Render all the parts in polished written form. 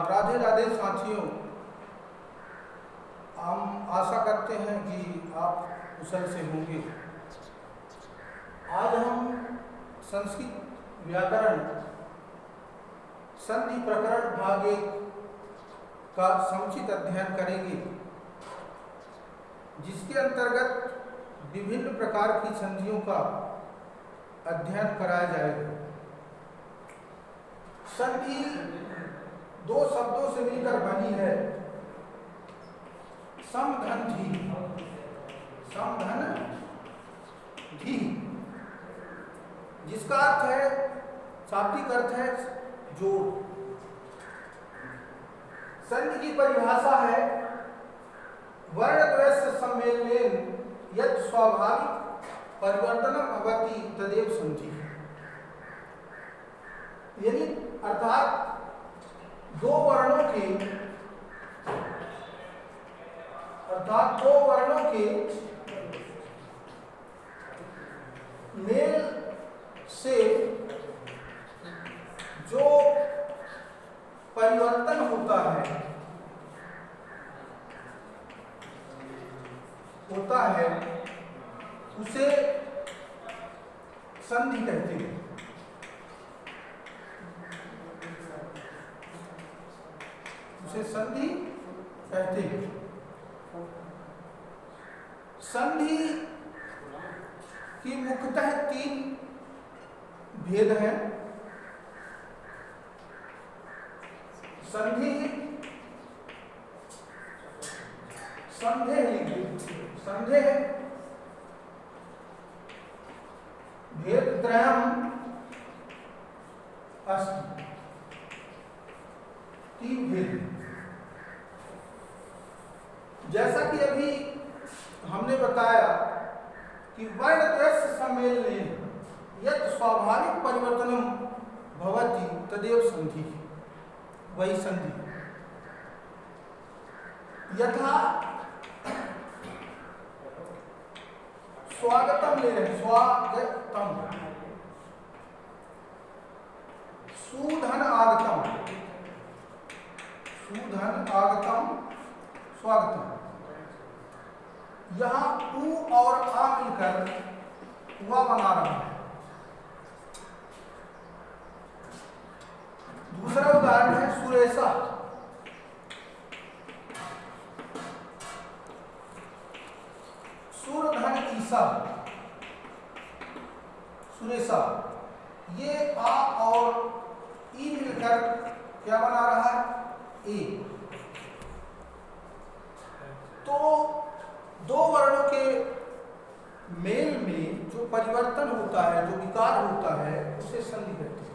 राधे राधे साथियों, हम आशा करते हैं कि आप कुशल से होंगे। आज हम संस्कृत व्याकरण संधि प्रकरण भाग 1 का समुचित अध्ययन करेंगे, जिसके अंतर्गत विभिन्न प्रकार की संधियों का अध्ययन कराया जाएगा। संधि दो शब्दों से मिलकर बनी है, सम धन धी। सम धन धी, जिसका अर्थ है, शाब्दिक अर्थ है जोड़। संधि की परिभाषा है वर्णद्वय सम्मेलनेन यत् स्वाभाविक परिवर्तनम भवति तदेव संधि। यानी अर्थात दो वर्णों के मेल से जो परिवर्तन होता है उसे संधि कहते हैं। संधि कहते हैं। संधि की मुख्यतः 3 भेद हैं। संधि संधेः भेदत्रयम् अस्ति। 3 भेद। जैसा कि अभी हमने बताया कि वर्णद्वय सम्मेलनेन यत् स्वाभाविक परिवर्तनम भवति तदेव संधि, वही संधि। यथा स्वागतम ले रहे, स्वागतम, सुधन आगतम, सुधन आगतम, स्वागतम। यहां उ और आ मिलकर हुआ बना रहा है। दूसरा उदाहरण है सुरेशा। सुरधन ईसा, सुरेशा। ये आ और ई मिलकर क्या बना रहा है? ए। तो दो वर्णों के मेल में जो परिवर्तन होता है, जो विकार होता है, उसे संधि कहते हैं।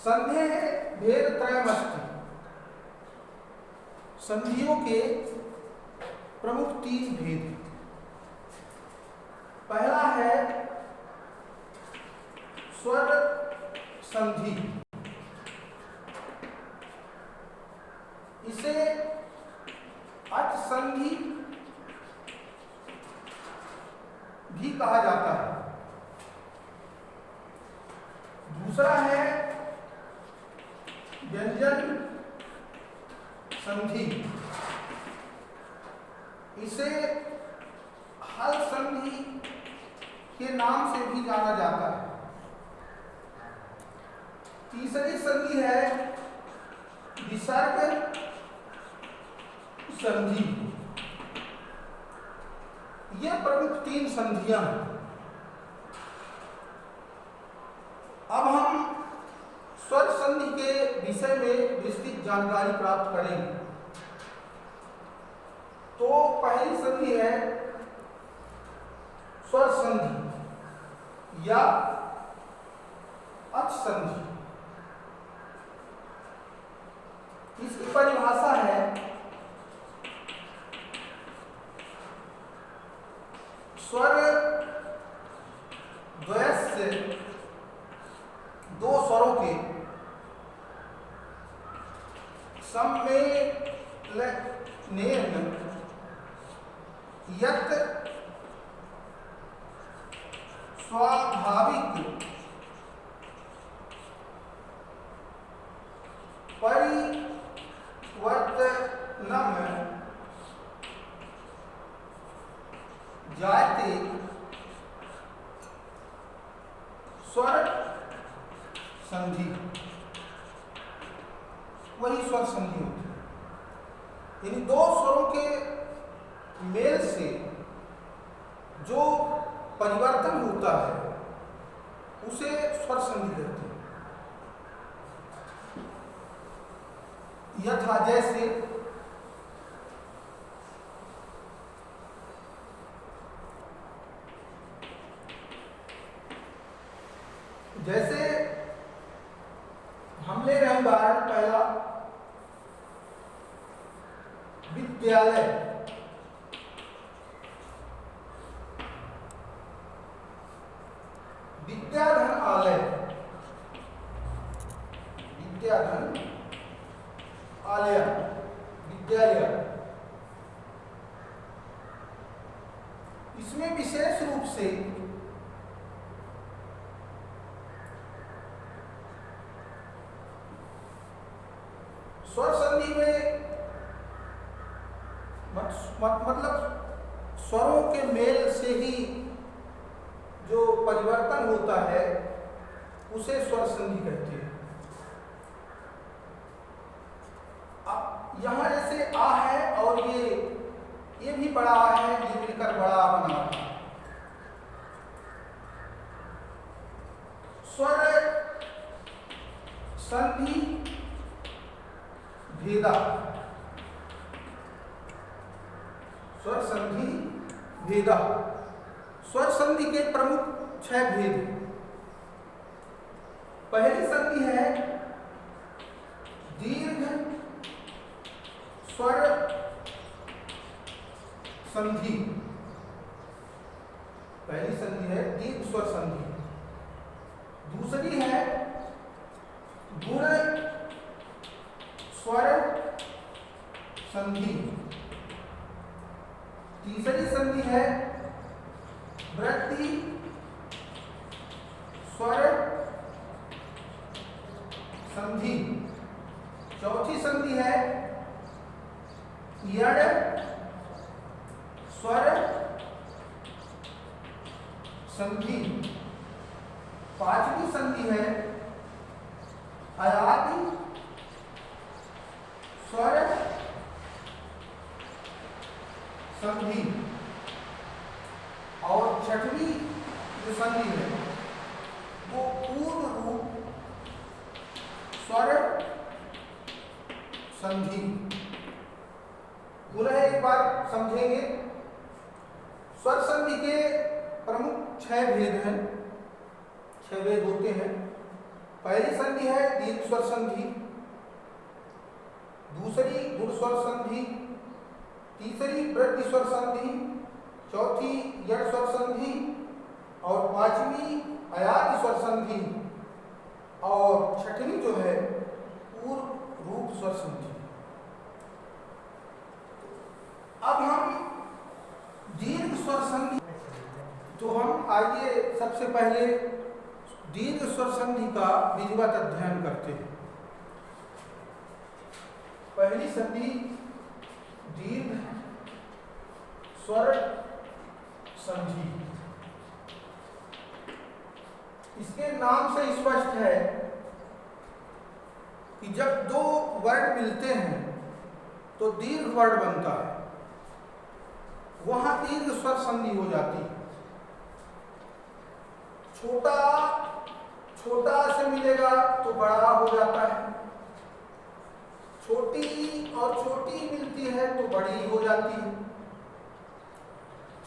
संधेः भेदत्रयमस्ति। संधियों के प्रमुख 3 भेद। पहला है स्वर संधि। इसे अच संधि भी कहा जाता है। दूसरा है व्यंजन संधि। इसे हल संधि के नाम से भी जाना जाता है। तीसरी संधि है विसर्ग संधि। ये प्रमुख 3 संधियां हैं। अब हम स्वर संधि के विषय में विस्तृत जानकारी प्राप्त करेंगे। तो पहली संधि है स्वर संधि या अच संधि। इसकी परिभाषा है स्वर द्वय से 2 स्वरों के सम्मेलनेन यत् स्वाभाविक वही स्वर संधि होती है। यानी दो स्वरों के मेल से जो परिवर्तन होता है उसे स्वर संधि कहते हैं। यथा जैसे जैसे हम ले रहे हैं उदाहरण पहला, विद्यालय। विद्याधन आलय, विद्याधन आलय, विद्यालय। इसमें विशेष रूप से स्वर संधि में मतलब स्वरों के मेल से ही जो परिवर्तन होता है उसे स्वर संधि कहते हैं। अब यहां जैसे आ है और ये भी बड़ा आ है, ये मिलकर बड़ा आ बना। स्वर संधि भेदा, स्वर संधि भेदा। स्वर संधि के प्रमुख 6 भेद। पहली संधि है दीर्घ स्वर संधि। पहली संधि है दीर्घ स्वर संधि। दूसरी है गुण स्वर संधि। तीसरी संधि है वृद्धि स्वर संधि। चौथी संधि है यड़ स्वर संधि। पांचवी संधि है अयादि स्वर संधि। और छठवीं जो संधि है वो पूर्ण रूप स्वर संधि। पुनः एक बार समझेंगे। स्वर संधि के प्रमुख 6 भेद हैं, 6 भेद होते हैं। पहली संधि है दीर्घ स्वर संधि, दूसरी गुण स्वर संधि, तीसरी वृद्धि स्वर संधि, चौथी यड़ स्वर संधि और पांचवी अयादि स्वर संधि और छठवीं जो है पूर्ण रूप स्वर संधि। अब हम दीर्घ स्वर संधि, तो हम आइए सबसे पहले दीर्घ स्वर संधि का विधिवत अध्ययन करते हैं। पहली संधि दीर्घ स्वर संधि। इसके नाम से स्पष्ट है कि जब दो वर्ण मिलते हैं तो दीर्घ वर्ण बनता है, वहां दीर्घ स्वर संधि हो जाती है। छोटा छोटा से मिलेगा तो बड़ा हो जाता है, छोटी और छोटी मिलती है तो बड़ी हो जाती है,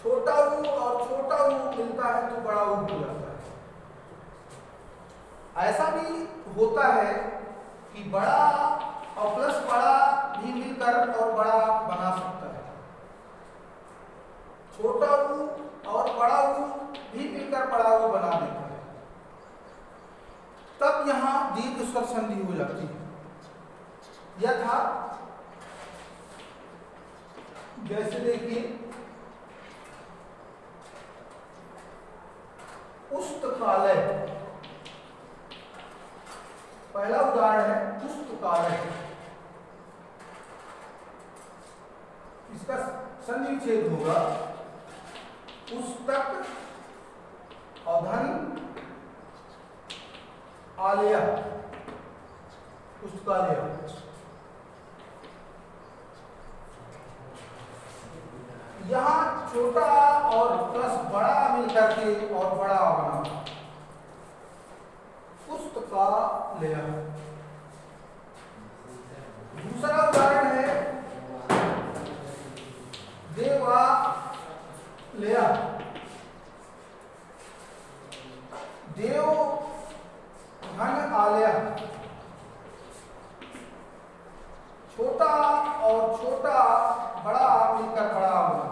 छोटा ऊ और छोटा ऊ मिलता है तो बड़ा ऊ हो जाता है। ऐसा भी होता है कि बड़ा और प्लस बड़ा भी मिलकर और बड़ा बना सकता है, छोटा ऊ और बड़ा ऊ भी मिलकर बड़ा ऊ बना देता है। तब यहां दीर्घ स्वर संधि हो जाती है। यथा जैसे देखिए पुस्तकालय, पहला उदाहरण है पुस्तकालय। इसका संधि विच्छेद होगा पुस्तक अधन आलय, पुस्तकालय। यहाँ छोटा और प्लस बड़ा मिलकर के और बड़ा बना पुस्तकालय। दूसरा उदाहरण है देवालय। देव धन आलय, छोटा और छोटा बड़ा मिलकर बड़ा बना।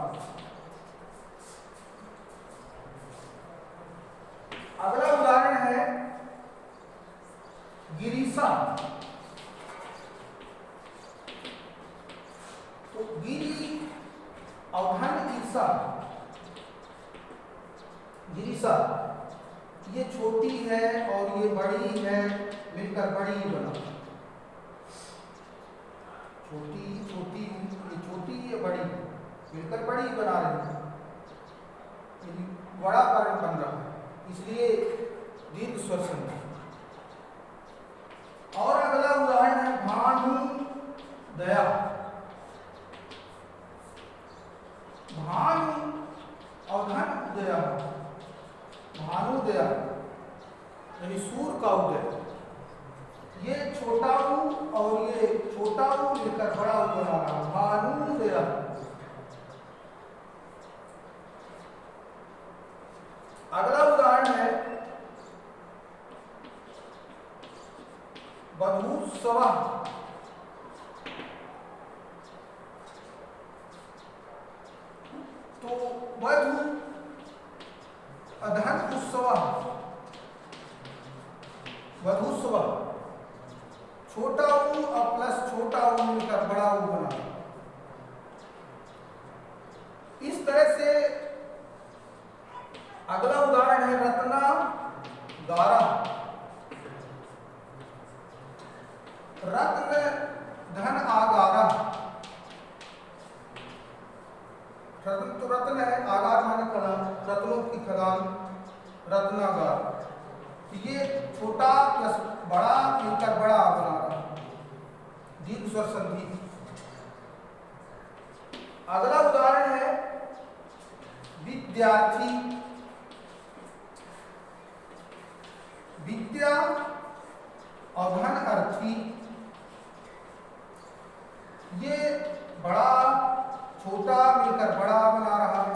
अगला उदाहरण है गिरीशा। तो गिरी और धन ईसा, गिरीशा ये छोटी है और ये बड़ी है, मिलकर बड़ी बना। छोटी छोटी, ये छोटी ये बड़ी मिलकर बड़ी बना रहे हैं, बड़ा कारण बन रहा है, इसलिए दीर्घ स्वर संधि। और अगला उदाहरण है भानुदया। भानु और धन उदया, भानुदया यानी सूर्य का उदय। ये छोटा ऊ और ये छोटा ऊ मिलकर बड़ा ऊ बना रहा, भानुदया। अगला उदाहरण है वधूसव। तो वधू अधन उत्सव, वधूसव छोटा ऊ और प्लस छोटा ऊ मिलकर बड़ा ऊ बना। इस तरह से अगला उदाहरण है रत्नागारा। रत्न धन आगारा, रत्न तो रत्न है, आगार माने खदान, रत्नों की खदान, रत्नागार। ये छोटा प्लस बड़ा मिलकर बड़ा बना रहा, दीर्घ स्वर संधि। अगला उदाहरण है विद्यार्थी। विद्या और धन अर्थी, ये बड़ा छोटा मिलकर बड़ा बना रहा है।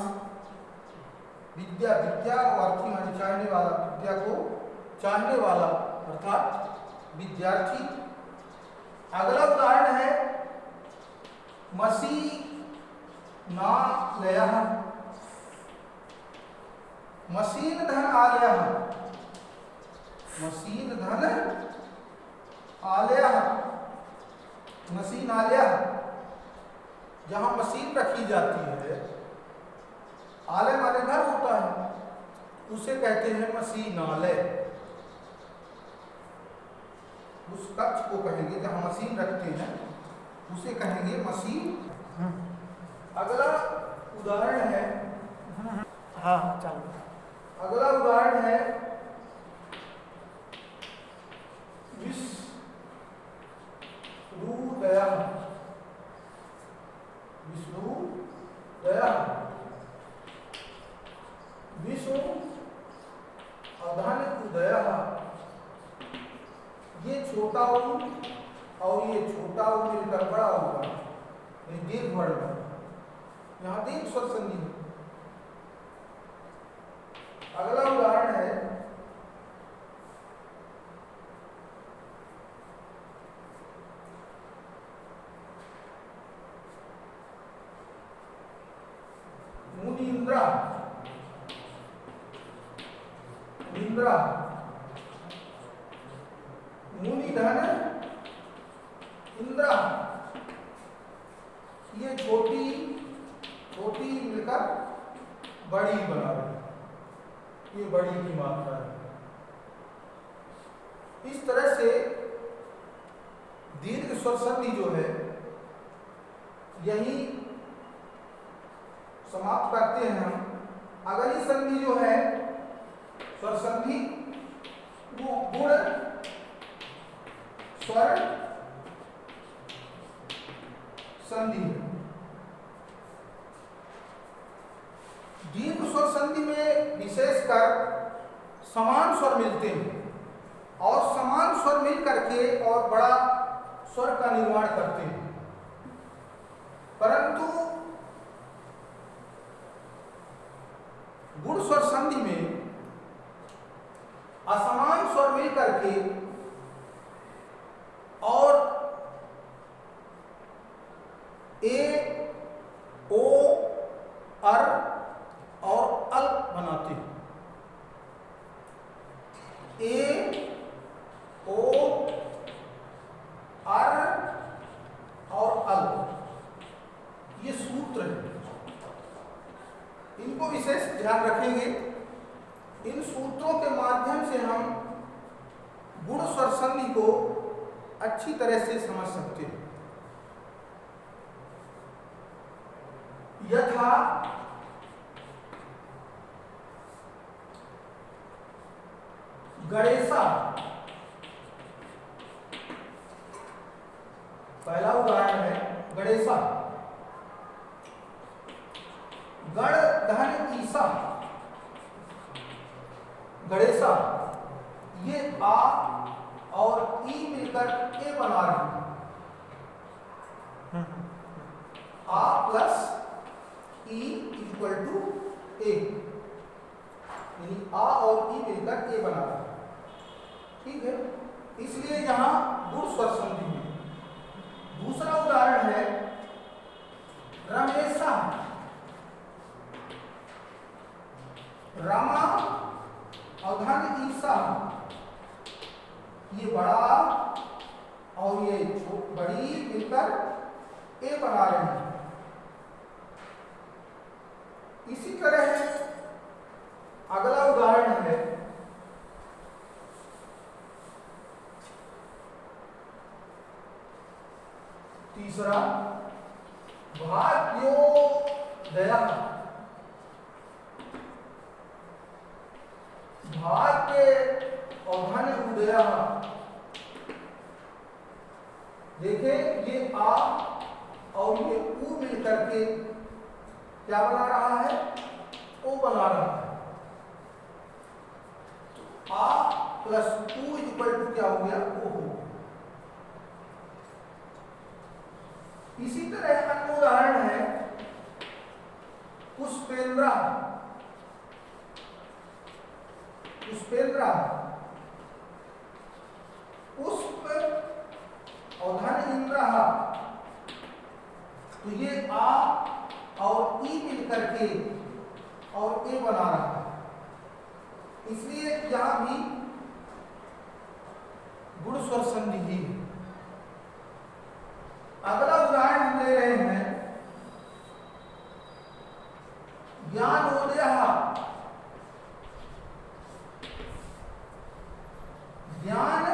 विद्या, विद्या और अर्थी माने चाहने वाला, विद्या को चाहने वाला अर्थात विद्यार्थी। अगला उदाहरण है मसीनालय। मसीन धन आलय, मसीन धन आलय, मसीनालय जहां मशीन रखी जाती है, आलय माने घर होता है, उसे कहते हैं मसीनालय। उस कक्ष को कहेंगे जहां मशीन रखते हैं, उसे कहेंगे मशीन। अगला उदाहरण है, हाँ चलो, अगला उदाहरण है विष्णुदया। विष्णुदया, विष्णु अधन उदय। ये छोटा ऊ और ये छोटा ऊ मिलकर बड़ा होगा, ये दीर्घ वर्ण, यहाँ दीर्घ स्वर संधि है। अगला उदाहरण है मुनीन्द्रा। मुनीन्द्रा, मुनि धन इंद्रा, ये छोटी छोटी मिलकर बड़ी बना रही, ये बड़ी की मात्रा है। इस तरह से दीर्घ स्वर संधि जो है यही समाप्त करते हैं हम। अगली संधि जो है स्वर संधि, वो गुण स्वर संधि है। दीर्घ स्वर संधि में विशेषकर समान स्वर मिलते हैं और समान स्वर मिल करके और बड़ा स्वर का निर्माण करते हैं, परंतु गुण स्वर संधि में असमान स्वर मिल करके और ए, ओ, अर और अल बनाते हैं। ए, ओ, अर और अल ये सूत्र है, इनको विशेष ध्यान रखेंगे। इन सूत्रों के माध्यम से हम गुण स्वर संधि को अच्छी तरह से समझ सकते हैं। यथा गणेशा, पहला उदाहरण है गणेशा। गण धन ईसा, गणेशा, ये आ और ई मिलकर ए बना रहे हैं। आ प्लस ई इक्वल टू ए, यानी आ और ई मिलकर ए बना रहे हैं। ठीक है, इसलिए यहां गुण स्वर संधि है। दूसरा उदाहरण है रमेशा। रमा और धन ईसा, ये बड़ा और ये बड़ी मिलकर ए बना रहे हैं। इसी तरह अगला उदाहरण है तीसरा भाग्योदय। भाग्य और धन उदय, देखें ये आ और ये ऊ मिलकर के क्या बना रहा है, ओ बना रहा है। आ प्लस ऊ इक्वल टू क्या हो गया, ओ हो गया। इसी तरह अन्य उदाहरण है पुष्पेंद्र। पुष्पेंद्र, पुष्प और धन इंद्र, तो ये आ और ई मिलकर के और ए बना रहा है, इसलिए यहां भी गुण स्वर संधि ही है। अगला उदाहरण हम ले रहे हैं ज्ञानोदय। ज्ञान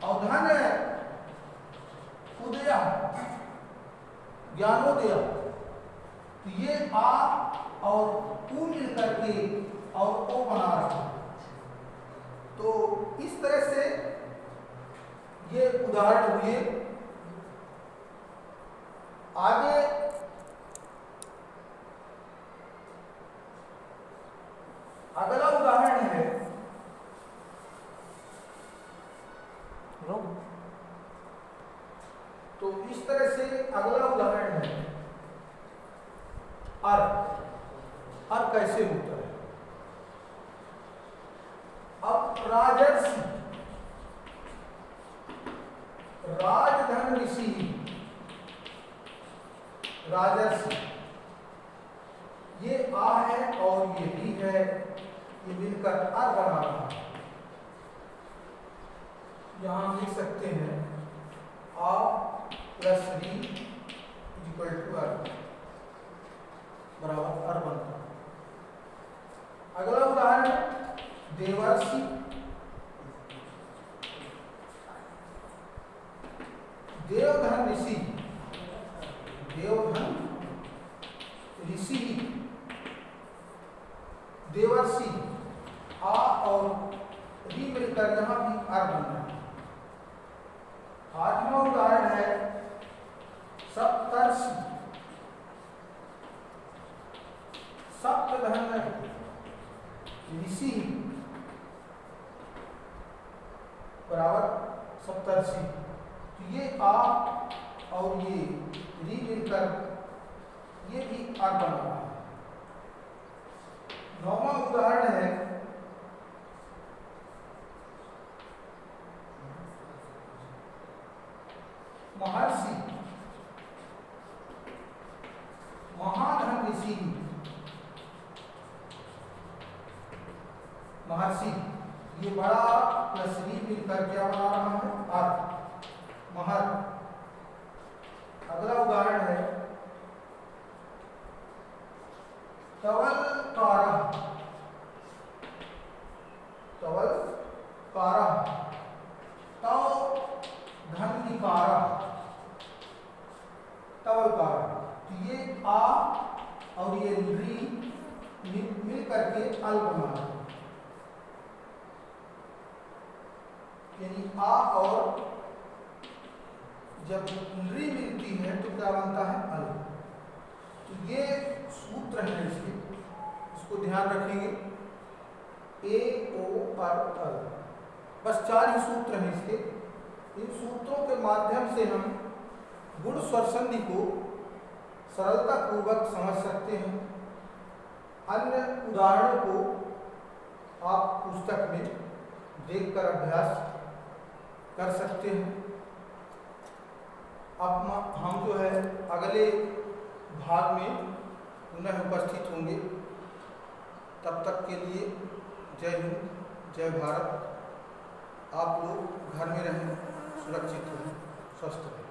और धन उदय, ज्ञानोदय, तो ये आ और ऊ मिलकर के और ओ बना रहा है। तो इस तरह से ये उदाहरण हुए। आगे अगला उदाहरण है तो इस तरह से अगला उदाहरण है अर। अर कैसे होता है, अब राजर्षि, राजधन ऋषि, राजर्षि, ये आ है और ये भी है, ये मिलकर अर बना रहा है। यहां हम लिख सकते हैं आ प्लस री इक्वल टू अर बराबर अर बनता है। अगला उदाहरण देवर्षि। देवधन ऋषि, देवधन ऋषि, देवर्षि, आ और री मिलकर यहां भी अर बन रहा है। आठवां उदाहरण है सप्तर्षि। सप्तधन ऋषि बराबर सप्तर्षि। तो ये आ और ये री मिलकर ये भी अर्थ बन रहा है। 9वां उदाहरण है महर्षि महाधन ऋषि। महर्षि ये बड़ा प्लस री मिलकर क्या बना रहा है? अर्थ। महर। अगला उदाहरण है तवलकारः। तवलकारः तव धन विकारः। तवलकारः। तो ये आ और ये री मिल करके अल बना है। यानी आ और जब री मिलती है तो क्या बनता है? अल। तो ये सूत्र है इसके, इसको ध्यान रखेंगे। ए ओ अर अल, बस 4 ही सूत्र हैं इसके। इन सूत्रों के माध्यम से हम गुण स्वर संधि को सरलता पूर्वक समझ सकते हैं। अन्य उदाहरणों को आप पुस्तक में देखकर अभ्यास कर सकते हैं। अब हम जो है अगले भाग में पुनः उपस्थित होंगे। तब तक के लिए जय हिंद, जय भारत। आप लोग घर में रहें, सुरक्षित रहें, स्वस्थ रहें।